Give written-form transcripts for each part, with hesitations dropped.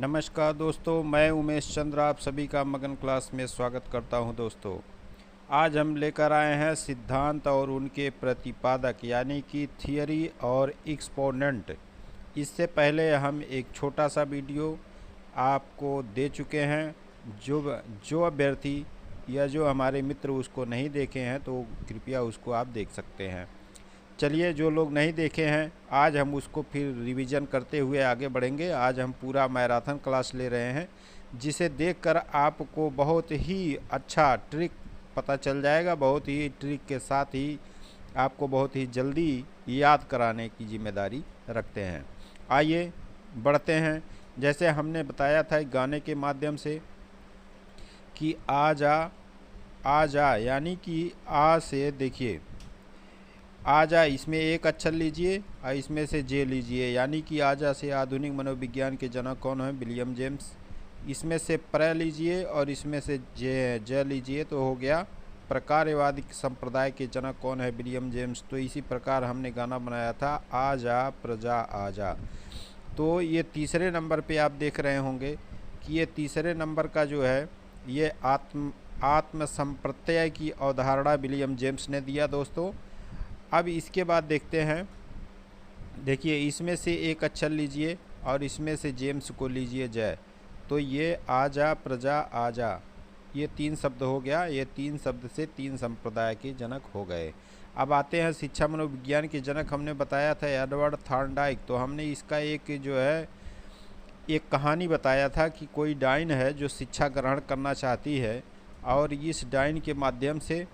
नमस्कार दोस्तों, मैं उमेश चंद्र आप सभी का मगन क्लास में स्वागत करता हूं। दोस्तों, आज हम लेकर आए हैं सिद्धांत और उनके प्रतिपादक यानी कि थियरी और एक्सपोनेंट। इससे पहले हम एक छोटा सा वीडियो आपको दे चुके हैं। जो जो अभ्यर्थी या जो हमारे मित्र उसको नहीं देखे हैं तो कृपया उसको आप देख सकते हैं। चलिए, जो लोग नहीं देखे हैं आज हम उसको फिर रिवीजन करते हुए आगे बढ़ेंगे। आज हम पूरा मैराथन क्लास ले रहे हैं, जिसे देखकर आपको बहुत ही अच्छा ट्रिक पता चल जाएगा। बहुत ही ट्रिक के साथ ही आपको बहुत ही जल्दी याद कराने की जिम्मेदारी रखते हैं। आइए बढ़ते हैं। जैसे हमने बताया था गाने के माध्यम से कि आ जा यानी कि आ से देखिए आजा, इसमें एक अक्षर लीजिए और इसमें से जे लीजिए, यानी कि आजा से आधुनिक मनोविज्ञान के जनक कौन है? William James. इसमें से प्र लीजिए और इसमें से जे लीजिए तो हो गया प्रकारवादी संप्रदाय के जनक कौन है? William James. तो इसी प्रकार हमने गाना बनाया था आजा प्रजा आजा। तो ये तीसरे नंबर पे आप देख रहे होंगे कि ये तीसरे नंबर का जो है ये आत्म संप्रत्यय की अवधारणा विलियम जेम्स ने दिया दोस्तों। अब इसके बाद देखते हैं, देखिए इसमें से एक अक्षर लीजिए और इसमें से जेम्स को लीजिए जय। तो ये आजा प्रजा आजा, ये तीन शब्द हो गया। ये तीन शब्द से तीन संप्रदाय के जनक हो गए। अब आते हैं शिक्षा मनोविज्ञान के जनक। हमने बताया था एडवर्ड थॉर्नडाइक। तो हमने इसका एक जो है एक कहानी बताया था कि कोई डाइन है जो शिक्षा ग्रहण करना चाहती है और इस डाइन के माध्यम से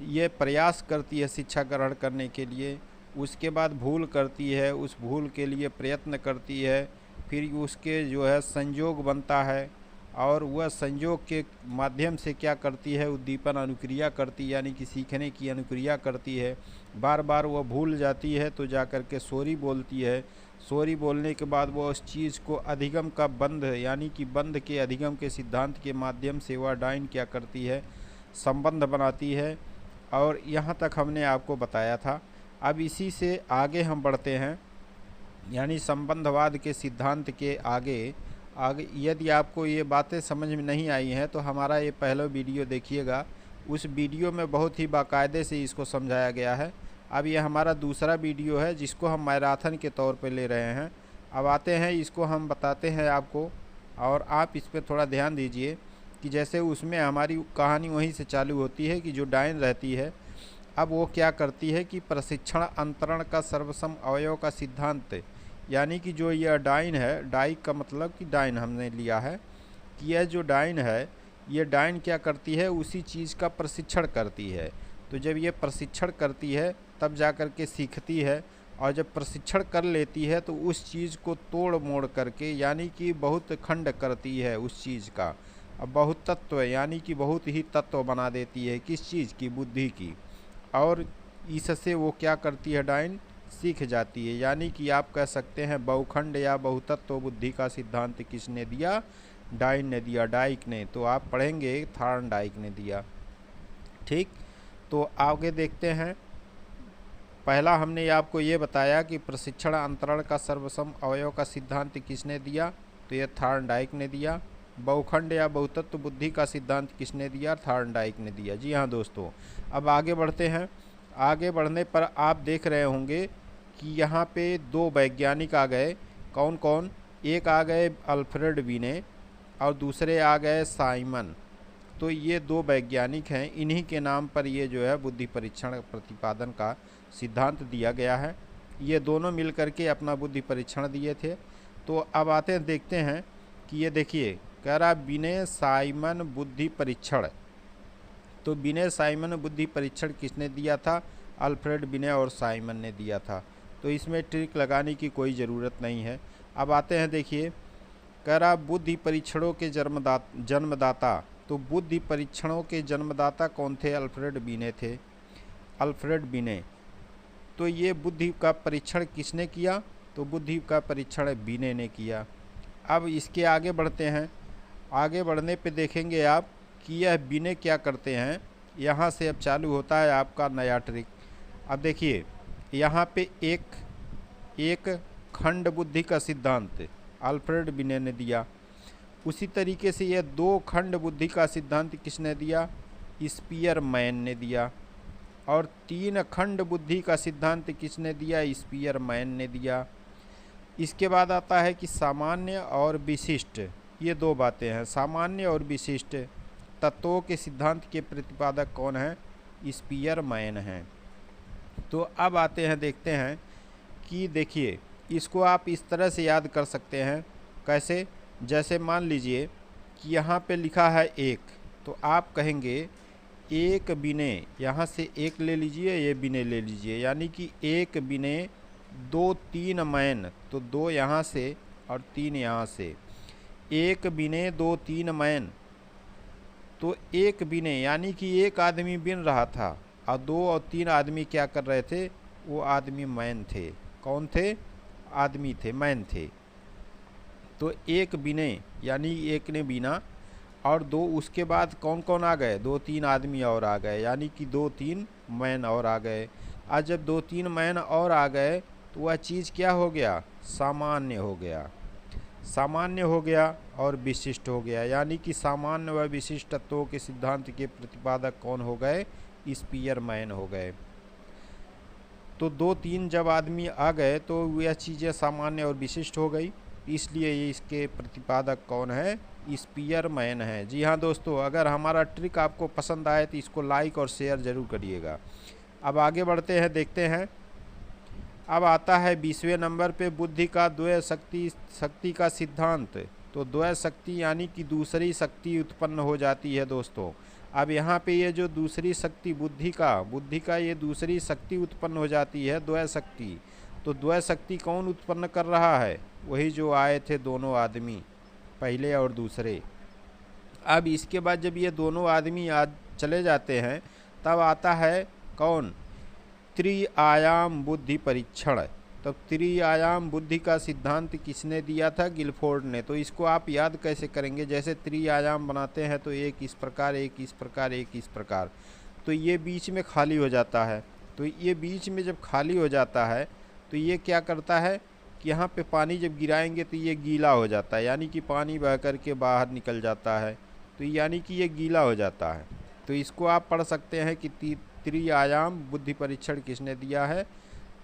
ये प्रयास करती है शिक्षा ग्रहण करने के लिए। उसके बाद भूल करती है, उस भूल के लिए प्रयत्न करती है, फिर उसके जो है संयोग बनता है और वह संयोग के माध्यम से क्या करती है? उद्दीपन अनुक्रिया करती है, यानी कि सीखने की अनुक्रिया करती है। बार बार वह भूल जाती है तो जा कर के सॉरी बोलती है। सॉरी बोलने के बाद वह उस चीज़ को अधिगम का बंध यानी कि बंध के अधिगम के सिद्धांत के माध्यम से वह डाइन क्या करती है? संबंध बनाती है। और यहाँ तक हमने आपको बताया था। अब इसी से आगे हम बढ़ते हैं, यानी संबंधवाद के सिद्धांत के आगे यदि आपको ये बातें समझ में नहीं आई हैं तो हमारा ये पहला वीडियो देखिएगा। उस वीडियो में बहुत ही बाकायदे से इसको समझाया गया है। अब ये हमारा दूसरा वीडियो है जिसको हम मैराथन के तौर पे ले रहे हैं। अब आते हैं, इसको हम बताते हैं आपको और आप इस पर थोड़ा ध्यान दीजिए कि जैसे उसमें हमारी कहानी वहीं से चालू होती है कि जो डाइन रहती है, अब वो क्या करती है कि प्रशिक्षण अंतरण का सर्वसम अवयव का सिद्धांत, यानी कि जो यह डाइन है, डाई का मतलब कि डाइन हमने लिया है कि यह जो डाइन है, ये डाइन क्या करती है? उसी चीज़ का प्रशिक्षण करती है। तो जब ये प्रशिक्षण करती है तब जा कर के सीखती है, और जब प्रशिक्षण कर लेती है तो उस चीज़ को तोड़ मोड़ करके यानी कि बहुत खंड करती है उस चीज़ का। अब बहुत तत्व यानी कि बहुत ही तत्व बना देती है किस चीज़ की? बुद्धि की। और इससे वो क्या करती है? डाइन सीख जाती है। यानी कि आप कह सकते हैं बहुखंड या बहुतत्व बुद्धि का सिद्धांत किसने दिया? डाइन ने दिया, डाइक ने। तो आप पढ़ेंगे थॉर्नडाइक ने दिया। ठीक, तो आगे देखते हैं। पहला हमने आपको ये बताया कि प्रशिक्षण अंतरण का सर्वसम अवयव का सिद्धांत किसने दिया? तो ये थॉर्नडाइक ने दिया। बहुखंड या बहुतत्व बुद्धि का सिद्धांत किसने दिया? थॉर्नडाइक ने दिया। जी हाँ दोस्तों, अब आगे बढ़ते हैं। आगे बढ़ने पर आप देख रहे होंगे कि यहाँ पे दो वैज्ञानिक आ गए। कौन कौन? एक आ गए अल्फ्रेड बिने और दूसरे आ गए साइमन। तो ये दो वैज्ञानिक हैं, इन्हीं के नाम पर ये जो है बुद्धि परीक्षण प्रतिपादन का सिद्धांत दिया गया है। ये दोनों मिल करके अपना बुद्धि परीक्षण दिए थे। तो अब आते हैं, देखते हैं कि ये देखिए कह रहा बिने साइमन बुद्धि परीक्षण। तो बिने साइमन बुद्धि परीक्षण किसने दिया था? अल्फ्रेड बिने और साइमन ने दिया था। तो इसमें ट्रिक लगाने की कोई ज़रूरत नहीं है। अब आते हैं, देखिए कह रहा बुद्धि परीक्षणों के जन्मदाता। तो बुद्धि परीक्षणों के जन्मदाता कौन थे? अल्फ्रेड बिने थे। अल्फ्रेड बिने। तो ये बुद्धि का परीक्षण किसने किया? तो बुद्धि का परीक्षण बिने ने किया। अब इसके आगे बढ़ते हैं। आगे बढ़ने पे देखेंगे आप कि यह बिने क्या करते हैं। यहाँ से अब चालू होता है आपका नया ट्रिक। अब देखिए यहाँ पे एक खंड बुद्धि का सिद्धांत अल्फ्रेड बिने ने दिया। उसी तरीके से यह दो खंड बुद्धि का सिद्धांत किसने दिया? स्पीयरमैन ने दिया। और तीन खंड बुद्धि का सिद्धांत किसने दिया? स्पीयरमैन ने दिया। इसके बाद आता है कि सामान्य और विशिष्ट, ये दो बातें हैं। सामान्य और विशिष्ट तत्वों के सिद्धांत के प्रतिपादक कौन है? स्पीयरमैन हैं। तो अब आते हैं, देखते हैं कि देखिए इसको आप इस तरह से याद कर सकते हैं। कैसे? जैसे मान लीजिए कि यहाँ पे लिखा है एक, तो आप कहेंगे एक बिने, यहाँ से एक ले लीजिए, ये बिने ले लीजिए, यानी कि एक बिने दो तीन मैन, तो दो यहाँ से और तीन यहाँ से। एक बिने दो तीन मैन, तो एक बिने यानी कि एक आदमी बिन रहा था और दो और तीन आदमी क्या कर रहे थे? वो आदमी मैन थे। कौन थे? आदमी थे, मैन थे। तो एक बिने यानी एक ने बिना, और दो उसके बाद कौन कौन आ गए? दो तीन आदमी और आ गए, यानी कि दो तीन मैन और आ गए। आज जब दो तीन मैन और आ गए तो वह चीज़ क्या हो गया? सामान्य हो गया। सामान्य हो गया और विशिष्ट हो गया, यानी कि सामान्य व विशिष्ट तत्वों के सिद्धांत के प्रतिपादक कौन हो गए? स्पीयरमैन हो गए। तो दो तीन जब आदमी आ गए तो यह चीज़ें सामान्य और विशिष्ट हो गई, इसलिए ये इसके प्रतिपादक कौन है? स्पीयरमैन है। जी हाँ दोस्तों, अगर हमारा ट्रिक आपको पसंद आए तो इसको लाइक और शेयर ज़रूर करिएगा। अब आगे बढ़ते हैं, देखते हैं। अब आता है 20वें नंबर पे बुद्धि का द्वय शक्ति का सिद्धांत। तो द्वय शक्ति यानी कि दूसरी शक्ति उत्पन्न हो जाती है दोस्तों। अब यहाँ पे ये जो दूसरी शक्ति बुद्धि का ये दूसरी शक्ति उत्पन्न हो जाती है, द्वय शक्ति। तो द्वय शक्ति कौन उत्पन्न कर रहा है? वही जो आए थे दोनों आदमी, पहले और दूसरे। अब इसके बाद जब ये दोनों आदमी आज चले जाते हैं तब आता है कौन? त्रिआयाम बुद्धि परीक्षण। तब त्रिआयाम बुद्धि का सिद्धांत किसने दिया था? गिलफोर्ड ने। तो इसको आप याद कैसे करेंगे? जैसे त्रिआयाम बनाते हैं तो एक इस प्रकार, एक इस प्रकार, एक इस प्रकार, तो ये बीच में खाली हो जाता है। तो ये बीच में जब खाली हो जाता है तो ये क्या करता है कि यहाँ पे पानी जब गिराएंगे तो ये गीला हो जाता है, यानी कि पानी बह कर के बाहर निकल जाता है, तो यानी कि ये गीला हो जाता है। तो इसको आप पढ़ सकते हैं कि त्रिआयाम बुद्धि परीक्षण किसने दिया है?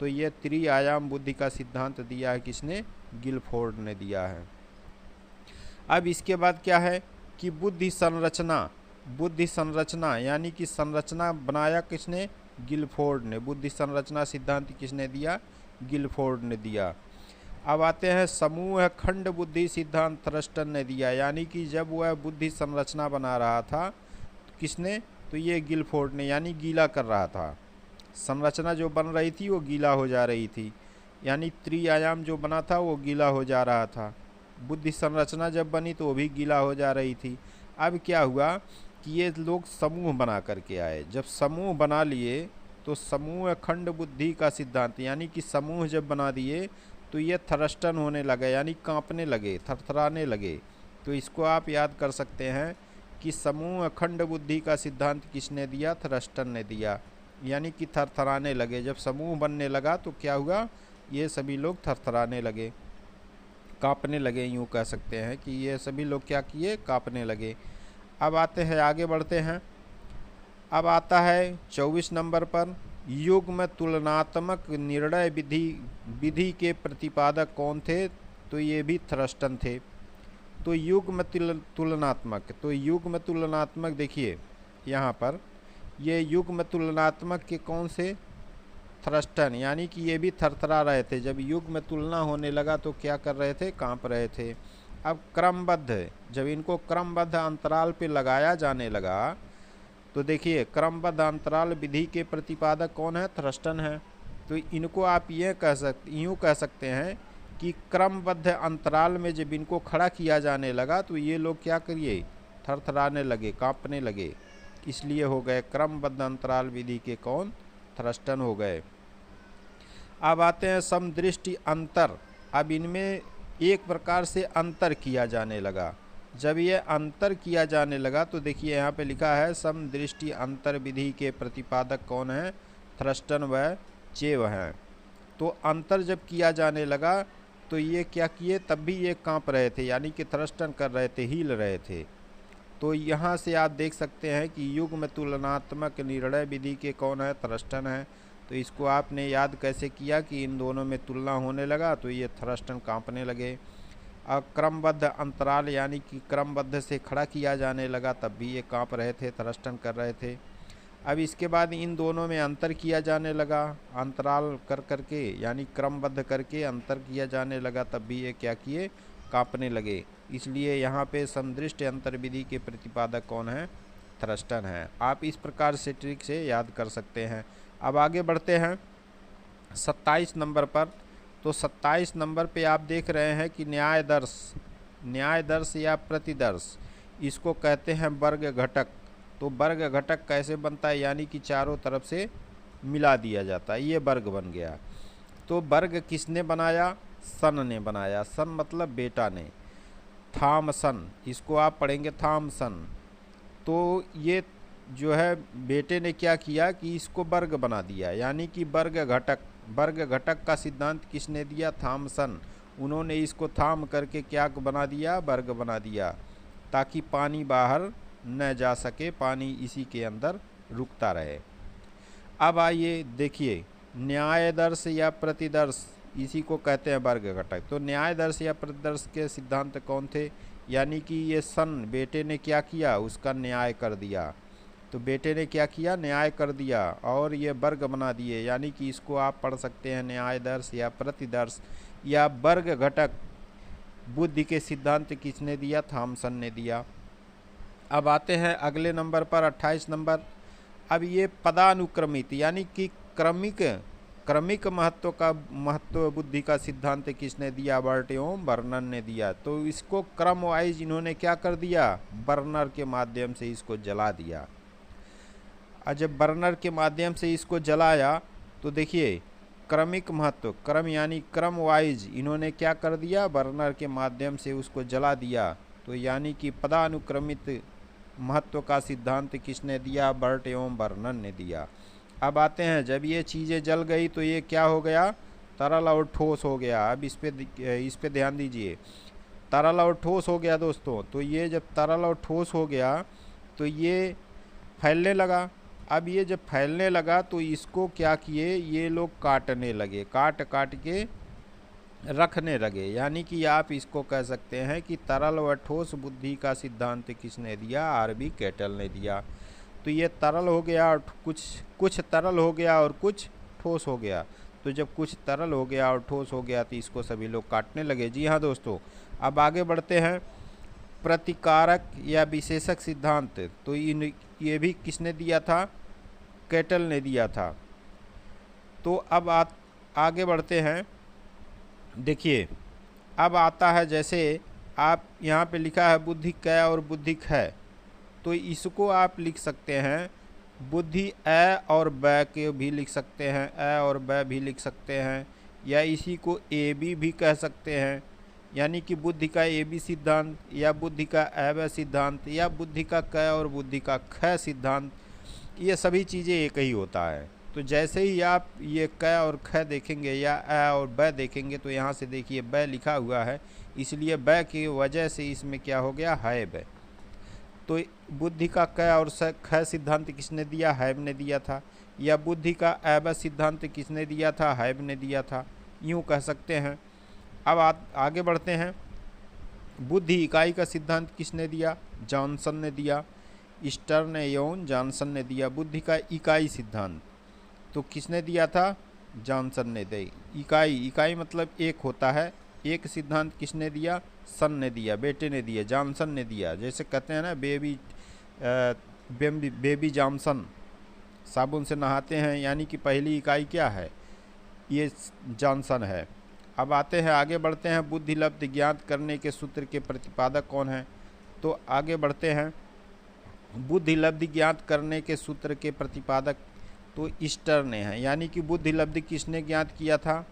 तो ये त्रिआयाम बुद्धि का सिद्धांत दिया है किसने? गिलफोर्ड ने दिया है। अब इसके बाद क्या है कि बुद्धि संरचना यानी कि संरचना बनाया किसने? गिलफोर्ड ने। बुद्धि संरचना सिद्धांत किसने दिया? गिलफोर्ड ने दिया। अब आते हैं समूह खंड बुद्धि सिद्धांत थ्रस्टन ने दिया, यानी कि जब वह बुद्धि संरचना बना रहा था किसने? तो ये गिलफोर्ड ने, यानी गीला कर रहा था। संरचना जो बन रही थी वो गीला हो जा रही थी, यानी त्रिआयाम जो बना था वो गीला हो जा रहा था। बुद्धि संरचना जब बनी तो वो भी गीला हो जा रही थी। अब क्या हुआ कि ये लोग समूह बना करके आए। जब समूह बना लिए तो समूह खंड बुद्धि का सिद्धांत, यानी कि समूह जब बना दिए तो ये थ्रस्टन होने लगे, यानी कांपने लगे, थरथराने लगे। तो इसको आप याद कर सकते हैं कि समूह खंड बुद्धि का सिद्धांत किसने दिया? थ्रस्टन ने दिया, यानी कि थरथराने लगे। जब समूह बनने लगा तो क्या हुआ? ये सभी लोग थरथराने लगे, कांपने लगे, यूँ कह सकते हैं कि ये सभी लोग क्या किए? कांपने लगे। अब आते हैं, आगे बढ़ते हैं। अब आता है 24 नंबर पर युग्म तुलनात्मक निर्णय विधि के प्रतिपादक कौन थे? तो ये भी थ्रस्टन थे। तो युग्म तुलनात्मक देखिए यहाँ पर ये युग्म तुलनात्मक के कौन से? थ्रस्टन, यानी कि ये भी थरथरा रहे थे। जब युग्म तुलना होने लगा तो क्या कर रहे थे? कांप रहे थे। अब क्रमबद्ध, जब इनको क्रमबद्ध अंतराल पे लगाया जाने लगा तो देखिए क्रमबद्ध अंतराल विधि के प्रतिपादक कौन है? थ्रस्टन है। तो इनको आप यूँ कह सकते हैं कि क्रमबद्ध अंतराल में जब इनको खड़ा किया जाने लगा तो ये लोग क्या करिए? थरथराने लगे, कांपने लगे, इसलिए हो गए क्रमबद्ध अंतराल विधि के कौन? थ्रस्टन हो गए। अब आते हैं समदृष्टि अंतर। अब इनमें एक प्रकार से अंतर किया जाने लगा। जब ये अंतर किया जाने लगा तो देखिए यहाँ पे लिखा है समदृष्टि अंतर विधि के प्रतिपादक कौन है? थ्रस्टन व चेव हैं। तो अंतर जब किया जाने लगा तो ये क्या किए, तब भी ये कांप रहे थे, यानी कि थ्रस्टन कर रहे थे, हिल रहे थे। तो यहाँ से आप देख सकते हैं कि युग्म तुलनात्मक निर्णय विधि के कौन है, थ्रस्टन है। तो इसको आपने याद कैसे किया कि इन दोनों में तुलना होने लगा तो ये थ्रस्टन कांपने लगे। अब क्रमबद्ध अंतराल यानी कि क्रमबद्ध से खड़ा किया जाने लगा, तब भी ये कांप रहे थे, थ्रस्टन कर रहे थे। अब इसके बाद इन दोनों में अंतर किया जाने लगा, अंतराल कर करके यानी क्रमबद्ध करके अंतर किया जाने लगा, तब भी ये क्या किए, कांपने लगे। इसलिए यहाँ पे समदृष्ट अंतर विधि के प्रतिपादक कौन है, थ्रस्टन है। आप इस प्रकार से ट्रिक से याद कर सकते हैं। अब आगे बढ़ते हैं 27 नंबर पर। तो 27 नंबर पे आप देख रहे हैं कि न्याय दर्श या प्रतिदर्श, इसको कहते हैं वर्ग घटक। तो वर्ग घटक कैसे बनता है, यानी कि चारों तरफ से मिला दिया जाता है, ये वर्ग बन गया। तो वर्ग किसने बनाया, सन ने बनाया। सन मतलब बेटा ने, थॉमसन, इसको आप पढ़ेंगे थॉमसन। तो ये जो है बेटे ने क्या किया कि इसको वर्ग बना दिया, यानी कि वर्ग घटक का सिद्धांत किसने दिया, थॉमसन। उन्होंने इसको थाम करके क्या बना दिया, वर्ग बना दिया, ताकि पानी बाहर न जा सके, पानी इसी के अंदर रुकता रहे। अब आइए देखिए, न्यायदर्श या प्रतिदर्श, इसी को कहते हैं वर्ग घटक। तो न्यायदर्श या प्रतिदर्श के सिद्धांत कौन थे, यानी कि ये सन बेटे ने क्या किया, उसका न्याय कर दिया। तो बेटे ने क्या किया, न्याय कर दिया और ये वर्ग बना दिए, यानी कि इसको आप पढ़ सकते हैं न्यायदर्श या प्रतिदर्श या वर्ग घटक। बुद्धि के सिद्धांत किसने दिया, थॉमसन ने दिया। अब आते हैं अगले नंबर पर 28 नंबर। अब ये पदानुक्रमित यानी कि क्रमिक महत्व बुद्धि का सिद्धांत किसने दिया, बर्ट एवं बर्नर ने दिया। तो इसको क्रम वाइज इन्होंने क्या कर दिया, बर्नर के माध्यम से इसको जला दिया। और जब बर्नर के माध्यम से इसको जलाया तो देखिए क्रमिक महत्व, क्रम यानी क्रम वाइज इन्होंने क्या कर दिया, बर्नर के माध्यम से उसको जला दिया। तो यानी कि पदानुक्रमित महत्व का सिद्धांत किसने दिया, बर्ट एवं बर्नर ने दिया। अब आते हैं, जब ये चीज़ें जल गई तो ये क्या हो गया, तरल और ठोस हो गया। अब इस पे ध्यान दीजिए, तरल और ठोस हो गया दोस्तों। तो ये जब तरल और ठोस हो गया तो ये फैलने लगा। अब ये जब फैलने लगा तो इसको क्या किए, ये लोग काटने लगे, काट के रखने लगे। यानी कि आप इसको कह सकते हैं कि तरल व ठोस बुद्धि का सिद्धांत किसने दिया, आरबी कैटल ने दिया। तो ये तरल हो गया और कुछ तरल हो गया और कुछ ठोस हो गया। तो जब कुछ तरल हो गया और ठोस हो गया तो इसको सभी लोग काटने लगे। जी हाँ दोस्तों, अब आगे बढ़ते हैं, प्रतिकारक या विशेषक सिद्धांत। तो ये भी किसने दिया था, कैटल ने दिया था। तो अब आगे बढ़ते हैं, देखिए अब आता है, जैसे आप यहाँ पे लिखा है बुद्धि कै और बुद्धि खै। तो इसको आप लिख सकते हैं बुद्धि ए और बै के भी लिख सकते हैं, ए और बै भी लिख सकते हैं, या इसी को ए बी भी कह सकते हैं। यानी कि बुद्धि का ए बी सिद्धांत या बुद्धि का ए बै सिद्धांत या बुद्धि का कै और बुद्धि का खै सिद्धांत, ये सभी चीज़ें एक ही होता है। तो जैसे ही आप ये कै और खै देखेंगे या ए और बै देखेंगे तो यहाँ से देखिए बै लिखा हुआ है, इसलिए बै की वजह से इसमें क्या हो गया, है बै। तो बुद्धि का कै और खै सिद्धांत किसने दिया, हैब ने दिया था। या बुद्धि का ए बै सिद्धांत किसने दिया था, हैब ने दिया था, यूँ कह सकते हैं। अब आगे बढ़ते हैं, बुद्धि इकाई का सिद्धांत किसने दिया, जॉनसन ने दिया। स्टर्न एवं जॉनसन ने दिया बुद्धि का इकाई सिद्धांत। तो किसने दिया था, जॉनसन ने दी। इकाई मतलब एक होता है, एक सिद्धांत किसने दिया, सन ने दिया, बेटे ने दिया, जॉनसन ने दिया। जैसे कहते हैं ना बेबी जॉनसन साबुन से नहाते हैं, यानी कि पहली इकाई क्या है, ये जॉनसन है। अब आते हैं, आगे बढ़ते हैं, बुद्धि लब्ध ज्ञात करने के सूत्र के प्रतिपादक कौन है। तो आगे बढ़ते हैं, बुद्धि लब्धि ज्ञात करने के सूत्र के प्रतिपादक तो स्टर ने है। यानी कि बुद्धि लब्धि किसने ज्ञात किया था,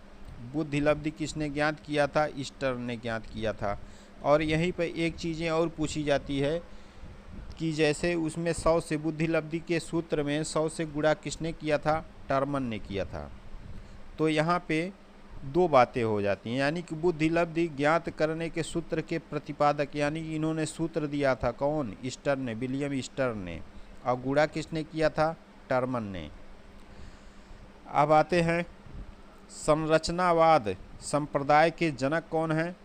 बुद्धि लब्धि किसने ज्ञात किया था, स्टर ने ज्ञात किया था। और यहीं पर एक चीज़ें और पूछी जाती है कि जैसे उसमें 100 से बुद्धि लब्धि के सूत्र में 100 से गुणा किसने किया था, टर्मन ने किया था। तो यहाँ पे दो बातें हो जाती हैं, यानी कि बुद्धि लब्धि ज्ञात करने के सूत्र के प्रतिपादक, यानी कि इन्होंने सूत्र दिया था कौन, ईस्टर ने, विलियम ईस्टर ने, और गुणा किसने किया था, टर्मन ने। अब आते हैं संरचनावाद संप्रदाय के जनक कौन हैं।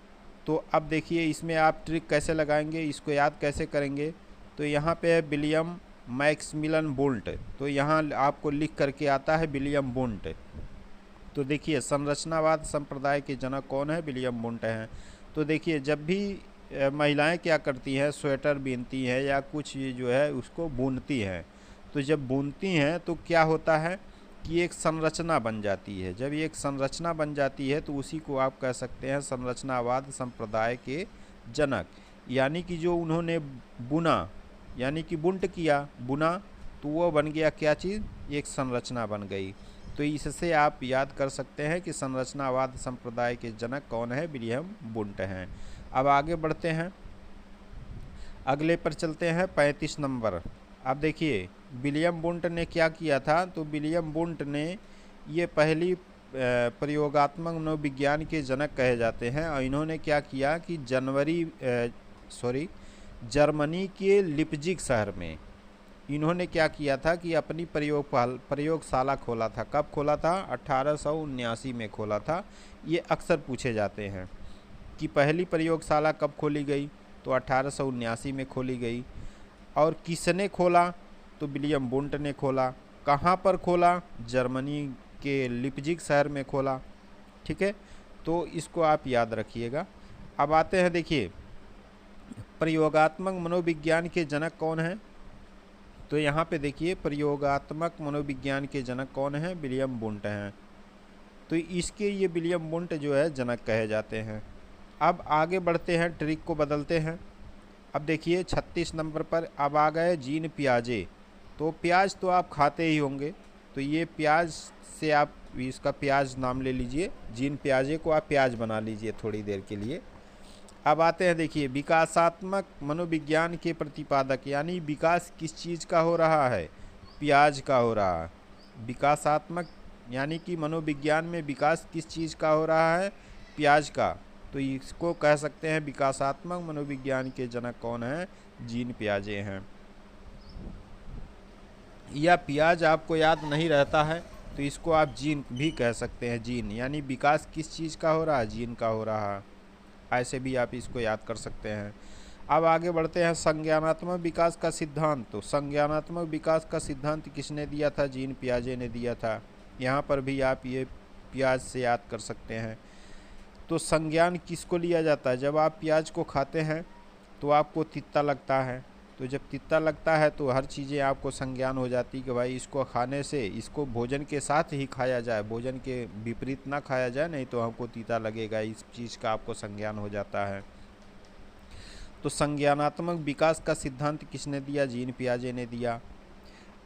तो अब देखिए इसमें आप ट्रिक कैसे लगाएंगे, इसको याद कैसे करेंगे। तो यहाँ पे है विलियम मैक्समिलन वुंट, तो यहाँ आपको लिख करके आता है विलियम वुंट। तो देखिए संरचनावाद संप्रदाय के जनक कौन है, विलियम वुंट हैं। तो देखिए जब भी महिलाएं क्या करती हैं, स्वेटर बीनती हैं या कुछ जो है उसको बुनती हैं, तो जब बुनती हैं तो क्या होता है कि एक संरचना बन जाती है। जब ये एक संरचना बन जाती है तो उसी को आप कह सकते हैं संरचनावाद संप्रदाय के जनक। यानी कि जो उन्होंने बुना, यानी कि बुंट किया, बुना, तो वो बन गया क्या चीज़, एक संरचना बन गई। तो इससे आप याद कर सकते हैं कि संरचनावाद संप्रदाय के जनक कौन है, विलियम वुंट हैं। अब आगे बढ़ते हैं, अगले पर चलते हैं 35 नंबर। अब देखिए विलियम वुंट ने क्या किया था। तो विलियम वुंट ने ये पहली प्रयोगात्मक मनोविज्ञान के जनक कहे जाते हैं। और इन्होंने क्या किया कि जर्मनी के लिप्जिग शहर में इन्होंने क्या किया था कि अपनी प्रयोगशाला खोला था। कब खोला था, 1879 में खोला था। ये अक्सर पूछे जाते हैं कि पहली प्रयोगशाला कब खोली गई, तो 1879 में खोली गई। और किसने खोला, तो विलियम वुंट ने खोला। कहाँ पर खोला, जर्मनी के लिप्जिग शहर में खोला। ठीक है, तो इसको आप याद रखिएगा। अब आते हैं, देखिए प्रयोगात्मक मनोविज्ञान के जनक कौन हैं। तो यहाँ पे देखिए प्रयोगात्मक मनोविज्ञान के जनक कौन हैं, विलियम वुंट हैं। तो इसके ये विलियम वुंट जो है जनक कहे जाते हैं। अब आगे बढ़ते हैं, ट्रिक को बदलते हैं। अब देखिए 36 नंबर पर अब आ गए जीन पियाजे। तो प्याज तो आप खाते ही होंगे, तो ये प्याज से आप इसका प्याज नाम ले लीजिए, जीन पियाजे को आप प्याज बना लीजिए थोड़ी देर के लिए। अब आते हैं, देखिए विकासात्मक मनोविज्ञान के प्रतिपादक, यानी विकास किस चीज़ का हो रहा है, प्याज का हो रहा है। विकासात्मक यानी कि मनोविज्ञान में विकास किस चीज़ का हो रहा है, प्याज का। तो इसको कह सकते हैं विकासात्मक मनोविज्ञान के जनक कौन हैं, जीन पियाजे हैं। या प्याज आपको याद नहीं रहता है तो इसको आप जीन भी कह सकते हैं। जीन यानी विकास किस चीज़ का हो रहा है, जीन का हो रहा है, ऐसे भी आप इसको याद कर सकते हैं। अब आगे बढ़ते हैं, संज्ञानात्मक विकास का सिद्धांत। तो संज्ञानात्मक विकास का सिद्धांत किसने दिया था, जीन पियाजे ने दिया था। यहाँ पर भी आप ये प्याज से याद कर सकते हैं। तो संज्ञान किसको लिया जाता है, जब आप प्याज को खाते हैं तो आपको तित्ता लगता है। तो जब तित्ता लगता है तो हर चीज़ें आपको संज्ञान हो जाती कि भाई इसको खाने से, इसको भोजन के साथ ही खाया जाए, भोजन के विपरीत ना खाया जाए, नहीं तो हमको तीता लगेगा, इस चीज़ का आपको संज्ञान हो जाता है। तो संज्ञानात्मक विकास का सिद्धांत किसने दिया, जीन पियाजे ने दिया।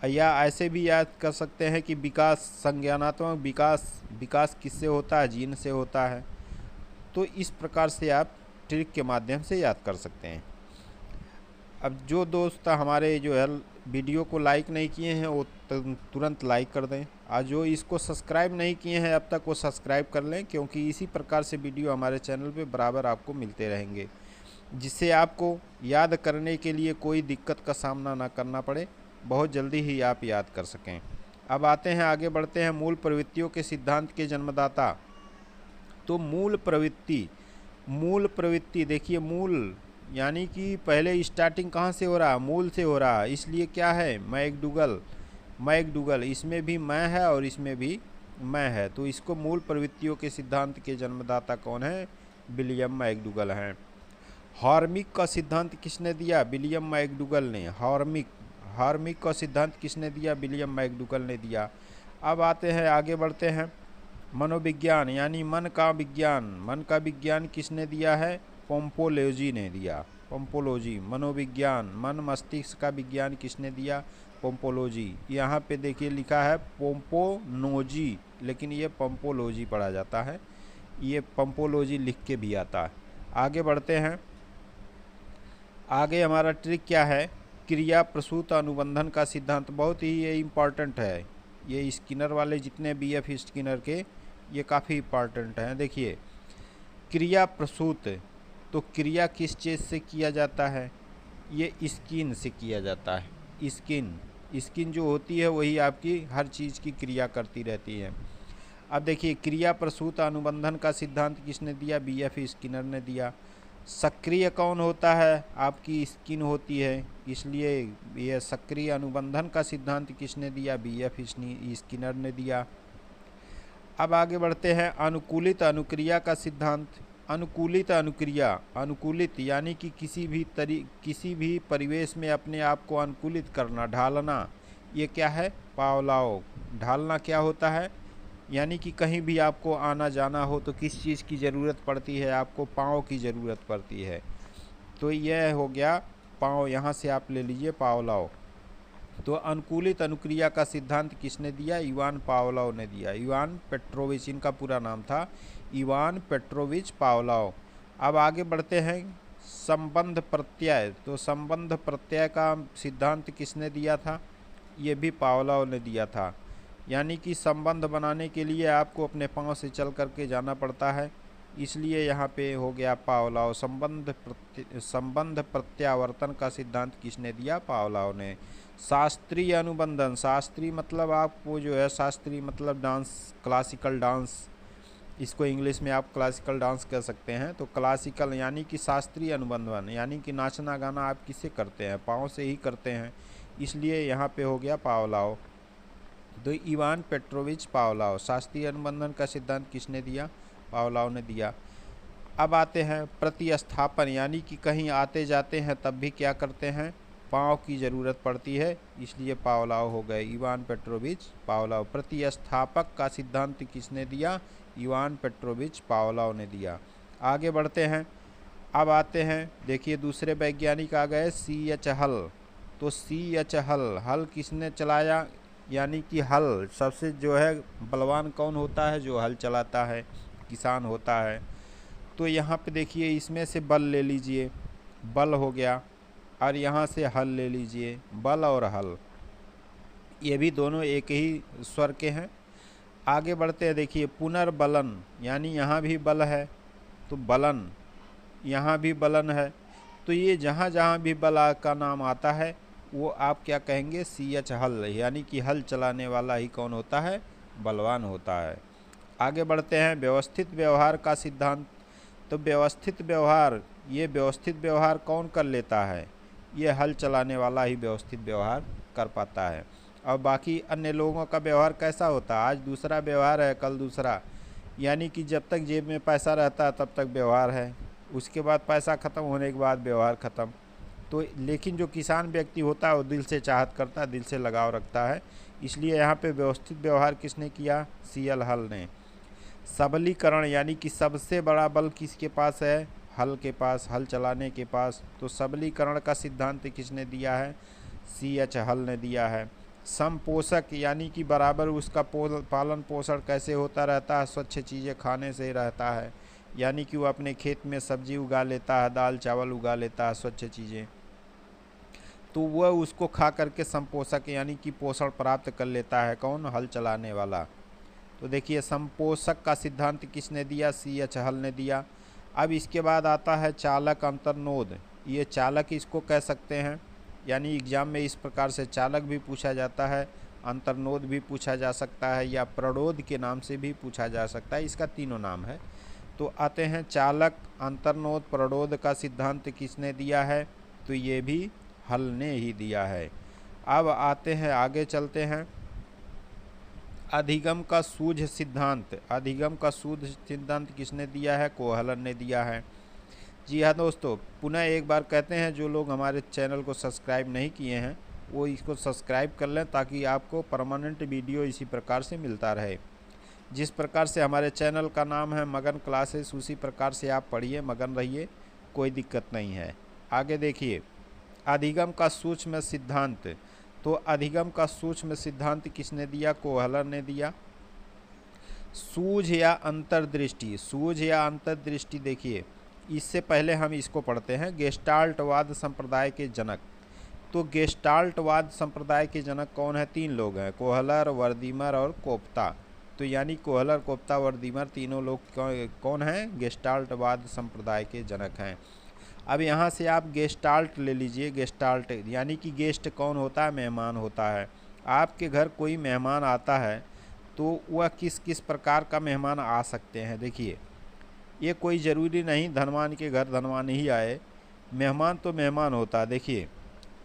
या ऐसे भी याद कर सकते हैं कि विकास, संज्ञानात्मक विकास किससे होता है, जीन से होता है। तो इस प्रकार से आप ट्रिक के माध्यम से याद कर सकते हैं। अब जो दोस्त हमारे जो है वीडियो को लाइक नहीं किए हैं वो तुरंत लाइक कर दें, और जो इसको सब्सक्राइब नहीं किए हैं अब तक वो सब्सक्राइब कर लें, क्योंकि इसी प्रकार से वीडियो हमारे चैनल पे बराबर आपको मिलते रहेंगे, जिससे आपको याद करने के लिए कोई दिक्कत का सामना ना करना पड़े, बहुत जल्दी ही आप याद कर सकें। अब आते हैं, आगे बढ़ते हैं, मूल प्रवृत्तियों के सिद्धांत के जन्मदाता। तो मूल प्रवृत्ति देखिए, मूल यानी कि पहले स्टार्टिंग कहाँ से हो रहा है, मूल से हो रहा है। इसलिए क्या है, मैकडूगल, इसमें भी मैं है और इसमें भी मैं है। तो इसको मूल प्रवृत्तियों के सिद्धांत के जन्मदाता कौन है, विलियम मैकडूगल हैं। हार्मिक का सिद्धांत किसने दिया, विलियम मैकडूगल ने। हार्मिक का सिद्धांत किसने दिया, विलियम मैकडूगल ने दिया। अब आते हैं, आगे बढ़ते हैं, मनोविज्ञान यानी मन का विज्ञान किसने दिया है, पोम्पोलोजी ने दिया। पोम्पोलोजी, मनोविज्ञान, मन मस्तिष्क का विज्ञान किसने दिया, पोम्पोलोजी। यहाँ पे देखिए लिखा है पोम्पोनोजी, लेकिन ये पोम्पोलोजी पढ़ा जाता है, ये पोम्पोलोजी लिख के भी आता है। आगे बढ़ते हैं, आगे हमारा ट्रिक क्या है, क्रिया प्रसूत अनुबंधन का सिद्धांत। बहुत ही ये इम्पॉर्टेंट है, ये स्किनर वाले जितने BF स्किनर के ये काफ़ी इम्पॉर्टेंट है। देखिए, क्रिया प्रसूत, तो क्रिया किस चीज़ से किया जाता है? ये स्किन से किया जाता है। स्किन जो होती है वही आपकी हर चीज़ की क्रिया करती रहती है। अब देखिए, क्रिया प्रसूत अनुबंधन का सिद्धांत किसने दिया? बीएफ स्किनर ने दिया। सक्रिय कौन होता है? आपकी स्किन होती है, इसलिए यह सक्रिय अनुबंधन का सिद्धांत किसने दिया? बीएफ स्किनर ने दिया। अब आगे बढ़ते हैं, अनुकूलित अनुक्रिया का सिद्धांत। अनुकूलित अनुक्रिया, अनुकूलित यानी कि किसी भी परिवेश में अपने आप को अनुकूलित करना, ढालना, ये क्या है? पावलोव। ढालना क्या होता है? यानी कि कहीं भी आपको आना जाना हो तो किस चीज़ की ज़रूरत पड़ती है? आपको पाँव की ज़रूरत पड़ती है। तो यह हो गया पाँव, यहाँ से आप ले लीजिए पावलोव। तो अनुकूलित अनुक्रिया का सिद्धांत किसने दिया? इवान पावलोव ने दिया। इवान पेट्रोविच, इनका पूरा नाम था इवान पेट्रोविच पावलोव। अब आगे बढ़ते हैं, संबंध प्रत्यय। तो संबंध प्रत्यय का सिद्धांत किसने दिया था? ये भी पावलोव ने दिया था। यानी कि संबंध बनाने के लिए आपको अपने पाँव से चल करके जाना पड़ता है, इसलिए यहाँ पे हो गया पावलोव। संबंध प्रत्यावर्तन का सिद्धांत किसने दिया? पावलोव ने। शास्त्रीय अनुबंधन, शास्त्रीय मतलब आपको जो है, शास्त्रीय मतलब डांस, क्लासिकल डांस, इसको इंग्लिश में आप क्लासिकल डांस कह सकते हैं। तो क्लासिकल यानी कि शास्त्रीय अनुबंधन, यानी कि नाचना गाना आप किससे करते हैं? पाँव से ही करते हैं, इसलिए यहाँ पे हो गया पावलोव। तो इवान पेट्रोविच पावलोव। शास्त्रीय अनुबंधन का सिद्धांत किसने दिया? पावलोव ने दिया। अब आते हैं प्रतिस्थापन, यानी कि कहीं आते जाते हैं तब भी क्या करते हैं? पाँव की ज़रूरत पड़ती है, इसलिए पावलोव हो गए, इवान पेट्रोविच पावलोव। प्रतिस्थापक का सिद्धांत किसने दिया? इवान पेट्रोविच पावलोव ने दिया। आगे बढ़ते हैं, अब आते हैं, देखिए दूसरे वैज्ञानिक आ गए, C.H. हल। तो C.H. हल किसने चलाया? यानी कि हल सबसे जो है बलवान कौन होता है? जो हल चलाता है, किसान होता है। तो यहाँ पे देखिए, इसमें से बल ले लीजिए, बल हो गया, और यहाँ से हल ले लीजिए, बल और हल, ये भी दोनों एक ही स्वर के हैं। आगे बढ़ते हैं, देखिए पुनर्बलन, यानी यहाँ भी बल है तो बलन, यहाँ भी बलन है। तो ये जहाँ जहाँ भी बल का नाम आता है वो आप क्या कहेंगे? C.H. हल, यानी कि हल चलाने वाला ही कौन होता है? बलवान होता है। आगे बढ़ते हैं, व्यवस्थित व्यवहार का सिद्धांत। तो व्यवस्थित व्यवहार, ये व्यवस्थित व्यवहार कौन कर लेता है? ये हल चलाने वाला ही व्यवस्थित व्यवहार कर पाता है। और बाकी अन्य लोगों का व्यवहार कैसा होता है? आज दूसरा व्यवहार है, कल दूसरा, यानी कि जब तक जेब में पैसा रहता है तब तक व्यवहार है, उसके बाद पैसा ख़त्म होने के बाद व्यवहार ख़त्म। तो लेकिन जो किसान व्यक्ति होता है वो दिल से चाहत करता है, दिल से लगाव रखता है, इसलिए यहाँ पे व्यवस्थित व्यवहार किसने किया? C.L. हल ने। सबलीकरण, यानी कि सबसे बड़ा बल किसके पास है? हल के पास, हल चलाने के पास। तो सबलीकरण का सिद्धांत किसने दिया है? C.H. हल ने दिया है। समपोषक, यानी कि बराबर उसका पालन पोषण कैसे होता रहता है? स्वच्छ चीज़ें खाने से ही रहता है, यानी कि वो अपने खेत में सब्जी उगा लेता है, दाल चावल उगा लेता है, स्वच्छ चीज़ें, तो वह उसको खा करके समपोषक यानी कि पोषण प्राप्त कर लेता है। कौन? हल चलाने वाला। तो देखिए, समपोषक का सिद्धांत किसने दिया? C.H. हल ने दिया। अब इसके बाद आता है चालक अंतर्नोद। ये चालक इसको कह सकते हैं, यानी एग्जाम में इस प्रकार से चालक भी पूछा जाता है, अंतर्नोद भी पूछा जा सकता है, या प्रणोद के नाम से भी पूछा जा सकता है, इसका तीनों नाम है। तो आते हैं चालक, अंतर्नोद, प्रणोद का सिद्धांत किसने दिया है? तो ये भी हल ने ही दिया है। अब आते हैं, आगे चलते हैं, अधिगम का सूझ सिद्धांत। अधिगम का सूझ सिद्धांत किसने दिया है? कोहलन ने दिया है। जी हाँ दोस्तों, पुनः एक बार कहते हैं, जो लोग हमारे चैनल को सब्सक्राइब नहीं किए हैं वो इसको सब्सक्राइब कर लें, ताकि आपको परमानेंट वीडियो इसी प्रकार से मिलता रहे। जिस प्रकार से हमारे चैनल का नाम है मगन क्लासेस, उसी प्रकार से आप पढ़िए, मगन रहिए, कोई दिक्कत नहीं है। आगे देखिए, अधिगम का सूक्ष्म सिद्धांत। तो अधिगम का सूक्ष्म सिद्धांत किसने दिया? कोहलन ने दिया। सूझ या अंतर्दृष्टि, सूझ या अंतर्दृष्टि, देखिए इससे पहले हम इसको पढ़ते हैं। गेस्टाल्टवाद संप्रदाय के जनक। तो गेस्टाल्टवाद संप्रदाय के जनक कौन है? तीन लोग हैं, कोहलर, वर्दीमर और कोफ्ता। तो यानी कोहलर, कोफ्ता, वर्दीमर तीनों लोग कौन हैं? गेस्टाल्टवाद संप्रदाय के जनक हैं। अब यहाँ से आप गेस्टाल्ट ले लीजिए। गेस्टाल्ट यानी कि गेस्ट कौन होता है? मेहमान होता है। आपके घर कोई मेहमान आता है तो वह किस किस प्रकार का मेहमान आ सकते हैं? देखिए, ये कोई ज़रूरी नहीं धनवान के घर धनवान ही आए, मेहमान तो मेहमान होता है। देखिए,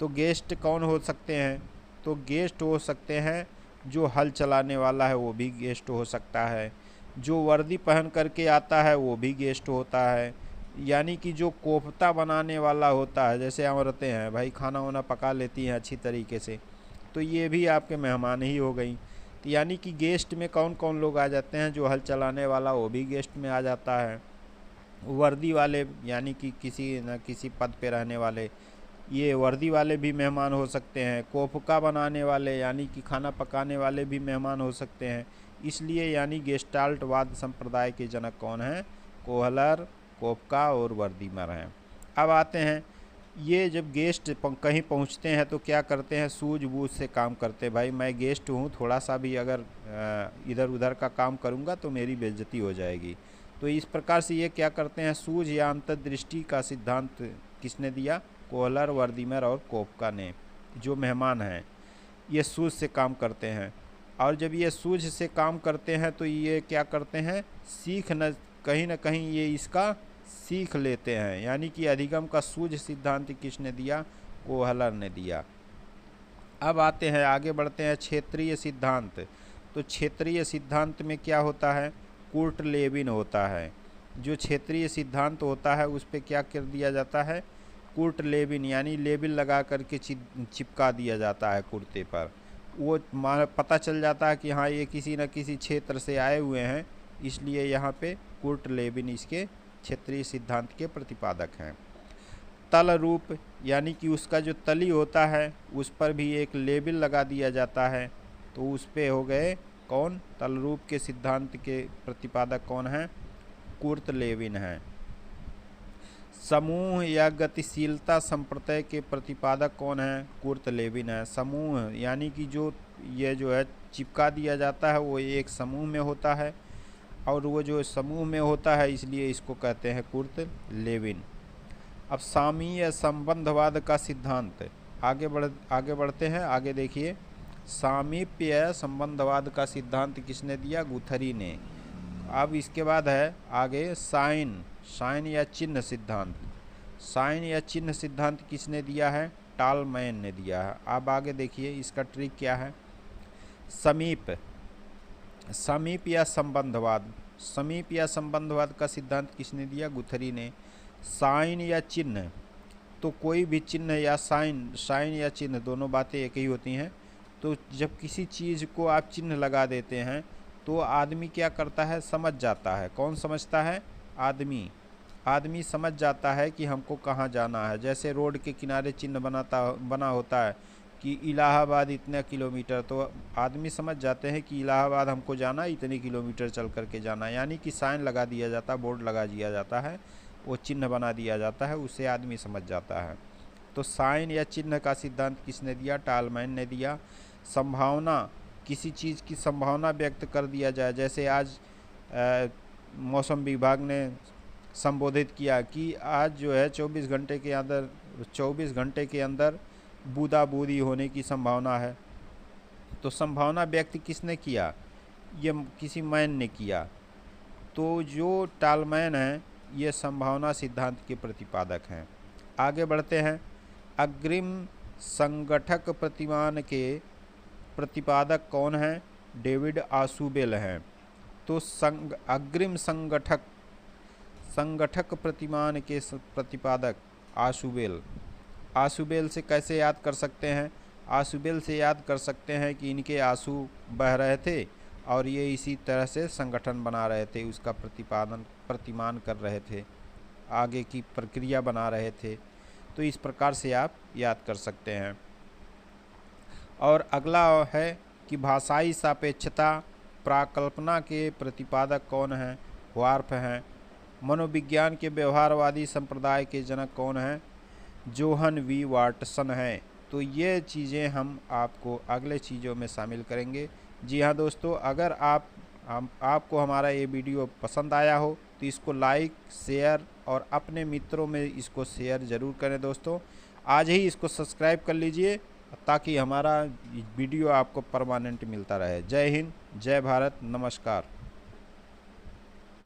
तो गेस्ट कौन हो सकते हैं? तो गेस्ट हो सकते हैं जो हल चलाने वाला है, वो भी गेस्ट हो सकता है। जो वर्दी पहन करके आता है वो भी गेस्ट होता है। यानी कि जो कोफ्ता बनाने वाला होता है, जैसे औरतें हैं भाई, खाना वाना पका लेती हैं अच्छी तरीके से, तो ये भी आपके मेहमान ही हो गई। तो यानी कि गेस्ट में कौन कौन लोग आ जाते हैं? जो हल चलाने वाला वो भी गेस्ट में आ जाता है। वर्दी वाले यानी कि किसी न किसी पद पे रहने वाले, ये वर्दी वाले भी मेहमान हो सकते हैं। कोफ्ता बनाने वाले यानी कि खाना पकाने वाले भी मेहमान हो सकते हैं। इसलिए यानी गेस्टाल्टवाद संप्रदाय के जनक कौन हैं? कोहलर, कोफ्का और वर्दीमर हैं। अब आते हैं, ये जब गेस्ट कहीं पहुंचते हैं तो क्या करते हैं? सूझबूझ से काम करते हैं। भाई मैं गेस्ट हूँ, थोड़ा सा भी अगर इधर उधर का काम करूँगा तो मेरी बेइज्जती हो जाएगी। तो इस प्रकार से ये क्या करते हैं? सूझ या अंतर्दृष्टि का सिद्धांत किसने दिया? कोहलर, वर्दीमर और कोफ्का ने। जो मेहमान हैं ये सूझ से काम करते हैं, और जब ये सूझ से काम करते हैं तो ये क्या करते हैं? कहीं ना कहीं ये इसका सीख लेते हैं। यानी कि अधिगम का सूझ सिद्धांत किसने दिया? कोहलर ने दिया। अब आते हैं, आगे बढ़ते हैं क्षेत्रीय सिद्धांत। तो क्षेत्रीय सिद्धांत में क्या होता है? कुर्ट लेविन होता है। जो क्षेत्रीय सिद्धांत होता है उस पर क्या कर दिया जाता है? कुर्ट लेविन यानी लेबिल लगा करके चिपका दिया जाता है कुर्ते पर। वो पता चल जाता है कि हाँ ये किसी न किसी क्षेत्र से आए हुए हैं, इसलिए यहाँ पे कुर्ट लेविन इसके क्षेत्रीय सिद्धांत के प्रतिपादक हैं। तल रूप यानी कि उसका जो तली होता है उस पर भी एक लेबल लगा दिया जाता है, तो उस पे हो गए कौन? तल रूप के सिद्धांत के प्रतिपादक कौन हैं? कुर्ट लेविन हैं। समूह या गतिशीलता संप्रत्यय के प्रतिपादक कौन हैं? कुर्ट लेविन है। समूह यानी कि जो ये जो है चिपका दिया जाता है वो एक समूह में होता है, और वो जो समूह में होता है इसलिए इसको कहते हैं कुर्ट लेविन। अब सामीय संबंधवाद का सिद्धांत, आगे बढ़ते हैं। आगे देखिए, सामीप्य संबंधवाद का सिद्धांत किसने दिया? गुथरी ने। अब इसके बाद है आगे साइन या चिन्ह सिद्धांत। साइन या चिन्ह सिद्धांत किसने दिया है? टालमैन ने दिया है। अब आगे देखिए इसका ट्रिक क्या है? समीप या संबंधवाद। समीप या संबंधवाद का सिद्धांत किसने दिया? गुथरी ने। साइन या चिन्ह, तो कोई भी चिन्ह या साइन या चिन्ह दोनों बातें एक ही होती हैं। तो जब किसी चीज़ को आप चिन्ह लगा देते हैं तो आदमी क्या करता है? समझ जाता है। कौन समझता है? आदमी समझ जाता है कि हमको कहाँ जाना है। जैसे रोड के किनारे चिन्ह बना होता है कि इलाहाबाद इतने किलोमीटर, तो आदमी समझ जाते हैं कि इलाहाबाद हमको जाना इतने किलोमीटर चल करके जाना। यानी कि साइन लगा दिया जाता है, बोर्ड लगा दिया जाता है, वो चिन्ह बना दिया जाता है, उससे आदमी समझ जाता है। तो साइन या चिन्ह का सिद्धांत किसने दिया? टालमैन ने दिया। संभावना, किसी चीज़ की संभावना व्यक्त कर दिया जाए, जैसे आज मौसम विभाग ने संबोधित किया कि आज जो है 24 घंटे के अंदर बूंदाबांदी होने की संभावना है। तो संभावना व्यक्त किसने किया? ये किसी मैन ने किया। तो जो टालमैन है ये संभावना सिद्धांत के प्रतिपादक हैं। आगे बढ़ते हैं, अग्रिम संगठक प्रतिमान के प्रतिपादक कौन हैं? डेविड आशुबेल हैं। तो अग्रिम संगठक प्रतिमान के प्रतिपादक आशुबेल से कैसे याद कर सकते हैं? आशुबेल से याद कर सकते हैं कि इनके आंसू बह रहे थे और ये इसी तरह से संगठन बना रहे थे, उसका प्रतिमान कर रहे थे, आगे की प्रक्रिया बना रहे थे। तो इस प्रकार से आप याद कर सकते हैं। और अगला है कि भाषाई सापेक्षता प्राकल्पना के प्रतिपादक कौन हैं? वार्फ हैं। मनोविज्ञान के व्यवहारवादी संप्रदाय के जनक कौन हैं? जोहन वी वाटसन हैं। तो ये चीज़ें हम आपको अगले चीज़ों में शामिल करेंगे। जी हाँ दोस्तों, अगर आप हम आपको हमारा ये वीडियो पसंद आया हो तो इसको लाइक, शेयर और अपने मित्रों में इसको शेयर ज़रूर करें दोस्तों। आज ही इसको सब्सक्राइब कर लीजिए ताकि हमारा वीडियो आपको परमानेंट मिलता रहे। जय हिंद, जय भारत, नमस्कार।